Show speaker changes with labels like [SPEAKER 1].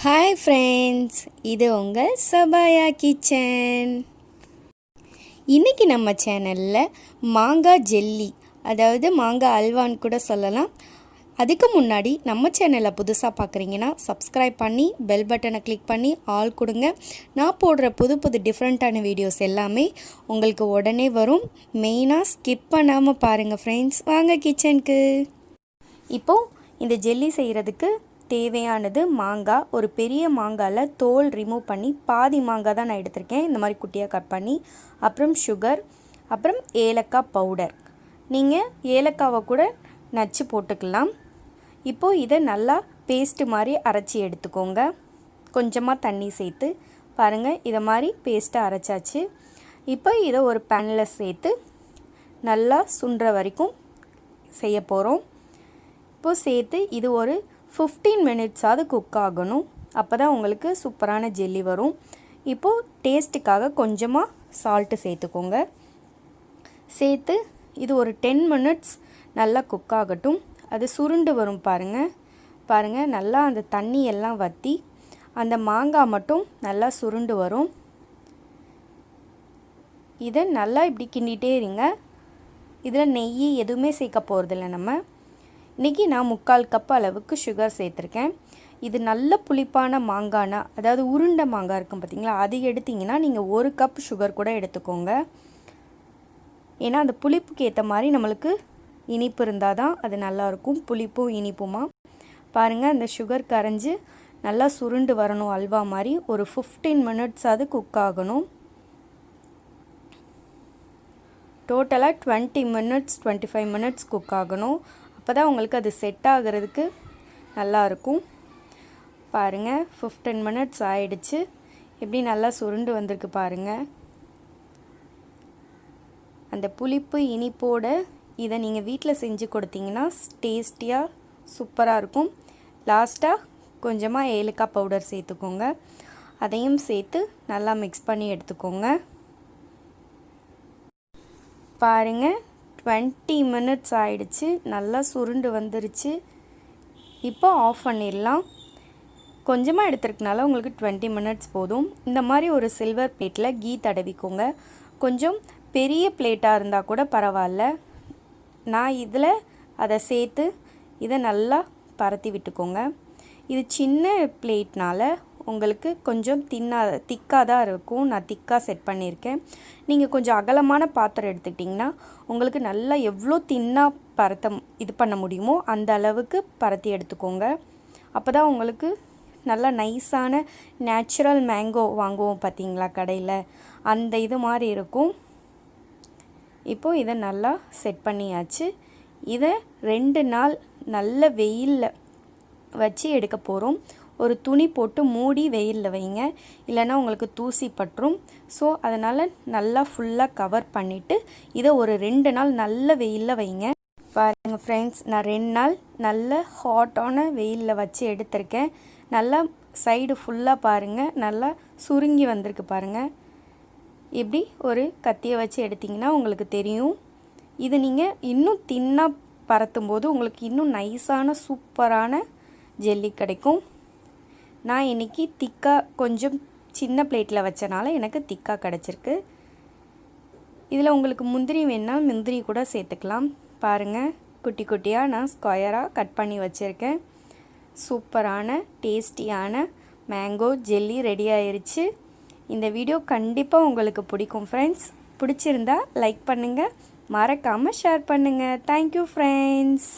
[SPEAKER 1] Hi friends, இது உங்கள் சபாயா kitchen. இன்றைக்கி நம்ம சேனலில் மாங்காய் ஜெல்லி, அதாவது மாங்காய் அல்வான்னு கூட சொல்லலாம். அதுக்கு முன்னாடி நம்ம சேனலை புதுசாக பார்க்குறீங்கன்னா சப்ஸ்கிரைப் பண்ணி பெல் பட்டனை கிளிக் பண்ணி ஆல் கொடுங்க. நான் போடுற புது டிஃப்ரெண்ட்டான வீடியோஸ் எல்லாமே உங்களுக்கு உடனே வரும். மெயினாக ஸ்கிப் பண்ணாமல் பாருங்கள் ஃப்ரெண்ட்ஸ். வாங்க கிச்சனுக்கு. இப்போது இந்த ஜெல்லி செய்கிறதுக்கு தேவையானது மாங்காய். ஒரு பெரிய மாங்காயில் தோல் ரிமூவ் பண்ணி பாதி மாங்காய் தான் நான் எடுத்திருக்கேன், இந்த மாதிரி குட்டியாக கட் பண்ணி. அப்புறம் சுகர், அப்புறம் ஏலக்காய் பவுடர். நீங்கள் ஏலக்காவை கூட நச்சு போட்டுக்கலாம். இப்போது இதை நல்லா பேஸ்ட்டு மாதிரி அரைச்சி எடுத்துக்கோங்க. கொஞ்சமாக தண்ணி சேர்த்து பாருங்கள், இதை மாதிரி பேஸ்ட்டை அரைச்சாச்சு. இப்போ இதை ஒரு பேனில் சேர்த்து நல்லா சுண்டுற வரைக்கும் செய்ய போகிறோம். இப்போது சேர்த்து இது ஒரு 15 மினிட்ஸாவது குக் ஆகணும். அப்போ தான் உங்களுக்கு சூப்பரான ஜெல்லி வரும். இப்போது டேஸ்ட்டுக்காக கொஞ்சமாக சால்ட்டு சேர்த்துக்கோங்க. சேர்த்து இது ஒரு 10 மினிட்ஸ் நல்லா குக் ஆகட்டும். அது சுருண்டு வரும் பாருங்கள். நல்லா அந்த தண்ணி எல்லாம் வற்றி அந்த மாங்காய் மட்டும் நல்லா சுருண்டு வரும். இதை நல்லா இப்படி கிண்டிகிட்டே இருங்க. இதில் நெய் எதுவுமே சேர்க்க போகிறதில்ல நம்ம. இன்றைக்கி நான் 3/4 கப் அளவுக்கு சுகர் சேர்த்துருக்கேன். இது நல்ல புளிப்பான மாங்கானா, அதாவது உருண்டை மாங்காய் இருக்கும் பார்த்திங்களா, அது எடுத்திங்கன்னா நீங்கள் 1 கப் சுகர் கூட எடுத்துக்கோங்க. ஏன்னா அந்த புளிப்புக்கு ஏற்ற மாதிரி நம்மளுக்கு இனிப்பு இருந்தால் தான் அது நல்லாயிருக்கும், புளிப்பும் இனிப்புமா. பாருங்கள், அந்த சுகர் கரைஞ்சி நல்லா சுருண்டு வரணும், அல்வா மாதிரி. ஒரு 15 மினிட்ஸாவது குக் ஆகணும். டோட்டலாக 20 மினிட்ஸ் 25 மினிட்ஸ் குக் ஆகணும். அப்போ தான் உங்களுக்கு அது செட் ஆகிறதுக்கு நல்லாயிருக்கும். பாருங்கள், 15 மினிட்ஸ் ஆயிடுச்சு. எப்படி நல்லா சுருண்டு வந்திருக்கு பாருங்கள். அந்த புளிப்பு இனிப்போடு இதை நீங்கள் வீட்டில் செஞ்சு கொடுத்தீங்கன்னா டேஸ்டியாக சூப்பராக இருக்கும். லாஸ்ட்டாக கொஞ்சமாக ஏலக்காய் பவுடர் சேர்த்துக்கோங்க. அதையும் சேர்த்து நல்லா மிக்ஸ் பண்ணி எடுத்துக்கோங்க. பாருங்கள், 20 மினிட்ஸ் ஆயிடுச்சு. நல்லா சுருண்டு வந்துருச்சு. இப்போ ஆஃப் பண்ணிடலாம். கொஞ்சமாக எடுத்துருக்கனால உங்களுக்கு 20 மினிட்ஸ் போதும். இந்த மாதிரி ஒரு சில்வர் பிளேட்டில் கீ தடவிக்கோங்க. கொஞ்சம் பெரிய பிளேட்டாக இருந்தால் கூட பரவாயில்ல. நான் இதில் அதை சேர்த்து இதை நல்லா பரத்தி விட்டுக்கோங்க. இது சின்ன பிளேட்னால் உங்களுக்கு கொஞ்சம் திக்காக தான் இருக்கும். நான் திக்காக செட் பண்ணியிருக்கேன். நீங்கள் கொஞ்சம் அகலமான பாத்திரம் எடுத்துக்கிட்டிங்கன்னா உங்களுக்கு நல்லா எவ்வளோ தின்னாக இது பண்ண முடியுமோ அந்த அளவுக்கு பரத்தி எடுத்துக்கோங்க. அப்போ தான் உங்களுக்கு நல்லா நைஸான நேச்சுரல் மேங்கோ வாங்குவோம் பார்த்தீங்களா கடையில், அந்த இது மாதிரி இருக்கும். இப்போது இதை நல்லா செட் பண்ணியாச்சு. இதை 2 நாள் நல்ல வெயிலில் வச்சு எடுக்க போகிறோம். ஒரு துணி போட்டு மூடி வெயிலில் வைங்க, இல்லைன்னா உங்களுக்கு தூசி பற்றும். ஸோ அதனால் நல்லா ஃபுல்லாக கவர் பண்ணிவிட்டு இதை ஒரு 2 நாள் நல்ல வெயிலில் வைங்க. பாருங்கள் ஃப்ரெண்ட்ஸ், நான் 2 நாள் நல்ல ஹாட்டான வெயிலில் வச்சு எடுத்திருக்கேன். நல்லா சைடு ஃபுல்லாக பாருங்கள், நல்லா சுருங்கி வந்திருக்கு பாருங்கள். இப்படி ஒரு கத்தியை வச்சு எடுத்திங்கன்னா உங்களுக்கு தெரியும். இது நீங்கள் இன்னும் தின்னாக பரத்தும் போது உங்களுக்கு இன்னும் நைஸான சூப்பரான ஜெல்லி கிடைக்கும். நான் இன்றைக்கி திக்காக கொஞ்சம் சின்ன பிளேட்டில் வச்சனால எனக்கு திக்காக கிடச்சிருக்கு. இதில் உங்களுக்கு முந்திரி வேணால் முந்திரி கூட சேர்த்துக்கலாம். பாருங்கள், குட்டி குட்டியாக நான் ஸ்கொயராக கட் பண்ணி வச்சுருக்கேன். சூப்பரான டேஸ்டியான மேங்கோ ஜெல்லி ரெடி ஆயிருச்சு. இந்த வீடியோ கண்டிப்பாக உங்களுக்கு பிடிக்கும் ஃப்ரெண்ட்ஸ். பிடிச்சிருந்தா லைக் பண்ணுங்கள், மறக்காமல் ஷேர் பண்ணுங்கள். Thank you friends.